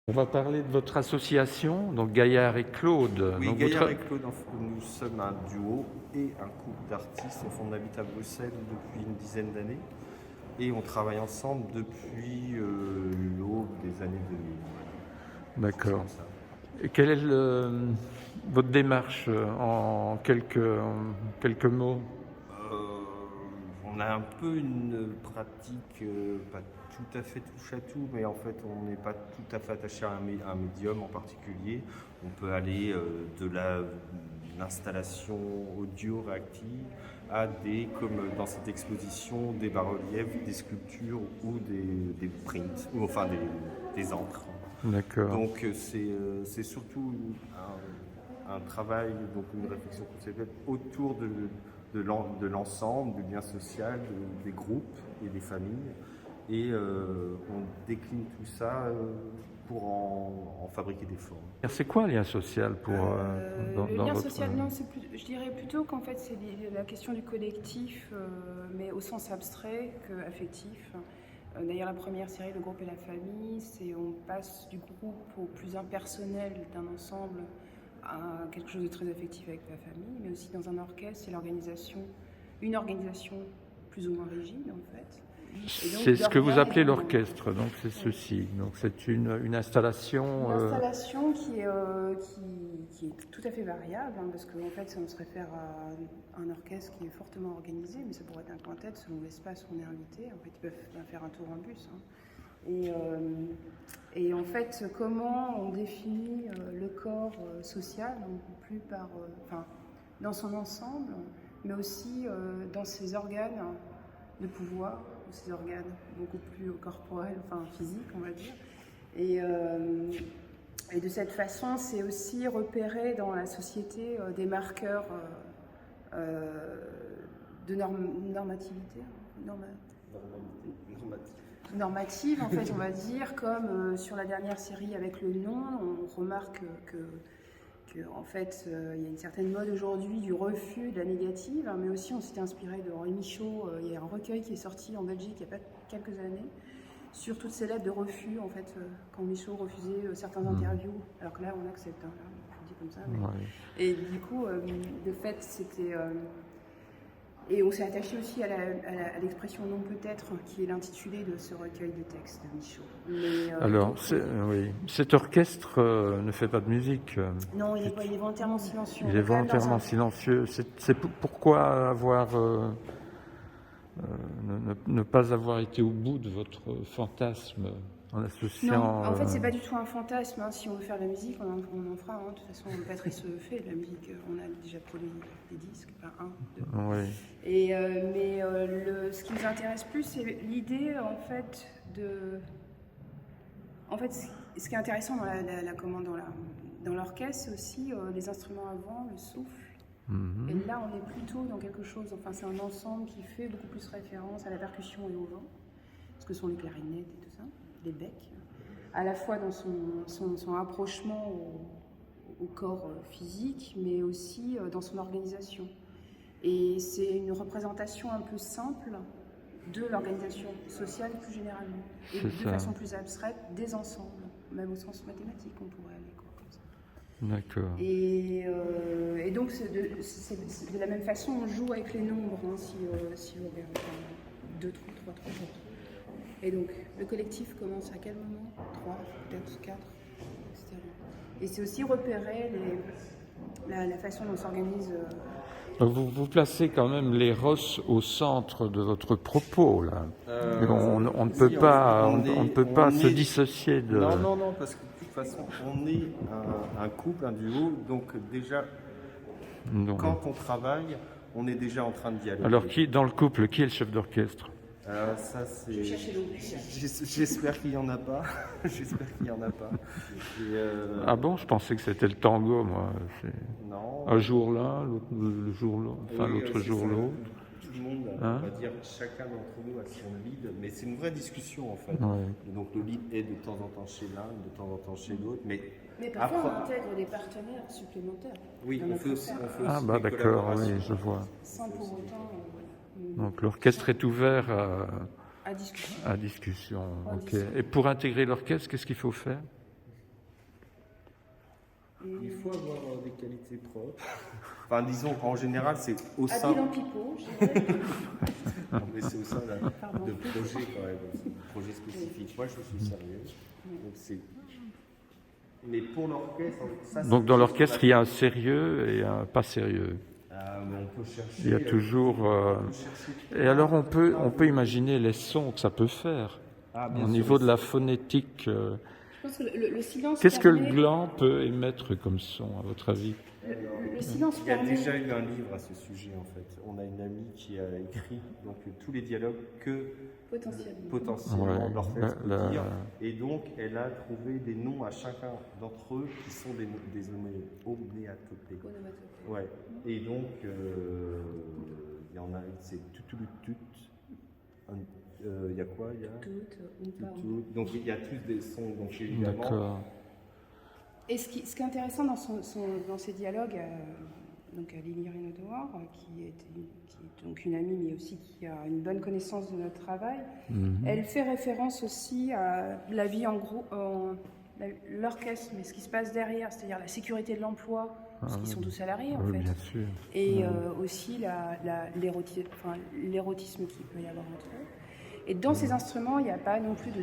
On va parler de votre association, donc Gaillard et Claude. Oui, Donc Gaillard et Claude, nous sommes un duo et un couple d'artistes. On fonde à Bruxelles depuis une dizaine d'années et on travaille ensemble depuis l'aube des années 2000. D'accord. Et quelle est votre démarche en quelques mots? On a un peu une pratique pas tout à fait touche à tout, mais en fait on n'est pas tout à fait attaché à un médium en particulier. On peut aller de l'installation audio réactive à comme dans cette exposition, des bas-reliefs, des sculptures ou des prints, ou enfin des encres. D'accord. Donc c'est surtout un travail, donc une réflexion conceptuelle autour de l'ensemble, du lien social, des groupes et des familles. Et on décline tout ça pour en fabriquer des formes. C'est quoi le lien social pour le lien social, non, je dirais plutôt qu'en fait c'est la question du collectif, mais au sens abstrait qu'affectif. D'ailleurs, la première série, Le groupe et la famille, on passe du groupe au plus impersonnel d'un ensemble à quelque chose de très affectif avec la famille, mais aussi dans un orchestre, c'est une organisation plus ou moins rigide en fait. C'est ce que vous appelez l'orchestre, donc c'est ceci. Donc c'est une installation. Une installation qui est tout à fait variable, hein, parce qu'en fait, on se réfère à un orchestre qui est fortement organisé, mais ça pourrait être un quintet selon l'espace où on est invité. En fait, ils peuvent faire un tour en bus. Hein. Et en fait, comment on définit le corps social, non plus dans son ensemble, mais aussi dans ses organes de pouvoir, ces organes beaucoup plus corporels, enfin physiques, on va dire. Et de cette façon, c'est aussi repérer dans la société des marqueurs de normativité. Normative, en fait, on va dire, comme sur la dernière série avec le nom, on remarque que en fait, il y a une certaine mode aujourd'hui du refus de la négative, hein, mais aussi on s'était inspiré de Henri Michaud. Il y a un recueil qui est sorti en Belgique il y a quelques années sur toutes ces lettres de refus, en fait, quand Michaud refusait certains interviews, alors que là on accepte, hein, là, je dis comme ça. Mais... Ouais. Et du coup, de fait, c'était... Et on s'est attaché aussi à l'expression non peut-être, qui est l'intitulé de ce recueil de textes de Michaud. Alors, oui, cet orchestre ne fait pas de musique. Non, il est volontairement silencieux. Il est volontairement silencieux. C'est pourquoi ne pas avoir été au bout de votre fantasme en associant... Non, en fait, c'est pas du tout un fantasme. Hein. Si on veut faire de la musique, on en fera. Hein. De toute façon, Patrice fait de la musique. On a déjà produit des disques, enfin un, deux. Oui. Mais ce qui nous intéresse plus, c'est l'idée, en fait, En fait, ce qui est intéressant dans l'orchestre, c'est aussi les instruments à vent, le souffle. Mm-hmm. Et là, on est plutôt dans quelque chose, enfin, c'est un ensemble qui fait beaucoup plus référence à la percussion et au vent, ce que sont les clarinettes et tout ça, les becs, à la fois dans son approchement au corps physique, mais aussi dans son organisation. Et c'est une représentation un peu simple de l'organisation sociale plus généralement, et de façon plus abstraite des ensembles, même au sens mathématique on pourrait aller comme ça. D'accord. Et donc c'est de la même façon on joue avec les nombres, hein, si on regarde 2, 3, 3. Et donc le collectif commence à quel moment? 3, peut-être 4, etc. Et c'est aussi repérer la façon dont on s'organise. Vous placez quand même les Ross au centre de votre propos, là. On ne peut pas se dissocier de... Non, parce que de toute façon, on est un couple, un duo, donc déjà, quand on travaille, on est déjà en train de dialoguer. Alors, dans le couple, qui est le chef d'orchestre? Ça, c'est... J'espère qu'il n'y en a pas. J'espère qu'il n'y en a pas. Ah bon, je pensais que c'était le tango, moi. Non. Un jour l'un, le jour l'autre, enfin oui, l'autre jour l'autre. Tout le monde, on va dire, chacun d'entre nous a son lead, mais c'est une vraie discussion en fait. Ouais. Donc le lead est de temps en temps chez l'un, de temps en temps chez l'autre, mais parfois on intègre des partenaires supplémentaires. Oui, on fait aussi d'accord, oui, je vois. Sans pour autant... Donc l'orchestre est ouvert à discussion. Ok. Et pour intégrer l'orchestre, qu'est-ce qu'il faut faire? Il faut avoir des qualités propres. Enfin, disons, en général, c'est au sein... Habile en pipeau, je dirais. Non, mais c'est au sein de projets quand même, de projets spécifiques. Moi, je suis sérieux. Donc c'est... Mais pour l'orchestre, ça... Donc dans l'orchestre, il y a un sérieux et un pas sérieux. Mais on peut chercher... Il y a toujours... Et alors on peut imaginer les sons que ça peut faire. Au niveau de la phonétique. Je pense que le silence Qu'est-ce que le permet- gland peut émettre comme son, à votre avis? Le silence Il y a permet... déjà eu un livre à ce sujet en fait. On a une amie qui a écrit donc tous les dialogues que potentiellement Ouais, l'orchestre peut dire. Et donc elle a trouvé des noms à chacun d'entre eux qui sont des homéatopées. Ouais. Et donc il y en a, c'est tout. Il y a quoi? Il y a tout. Donc il y a tous des sons. Donc évidemment. D'accord. Et ce qui est intéressant dans ces dialogues, donc Lily Renaud-Dehors, qui est donc une amie, mais aussi qui a une bonne connaissance de notre travail, elle fait référence aussi à la vie en gros, l'orchestre, mais ce qui se passe derrière, c'est-à-dire la sécurité de l'emploi, parce qu'ils sont tous salariés en fait. Bien sûr. Et aussi l'érotisme qu'il peut y avoir entre eux. Et dans ces instruments, il n'y a pas non plus de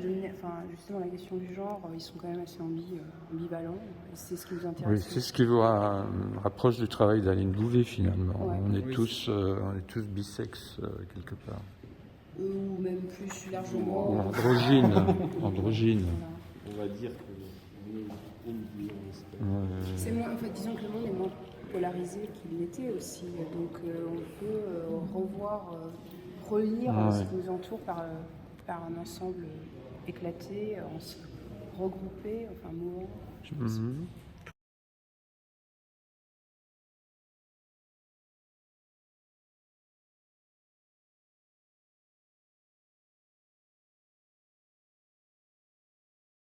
justement la question du genre, ils sont quand même assez ambivalents, et c'est ce qui nous intéresse. Oui, c'est ce qui vous rapproche du travail d'Aline Bouvet finalement. Ouais. On est tous bisexes quelque part. Ou même plus largement. Ou androgynes. Androgynes. On va dire que C'est moins, en fait, disons que le monde est moins polarisé qu'il l'était aussi, donc on peut relire ce qui nous entoure par un ensemble éclaté, regroupé, enfin mouvant.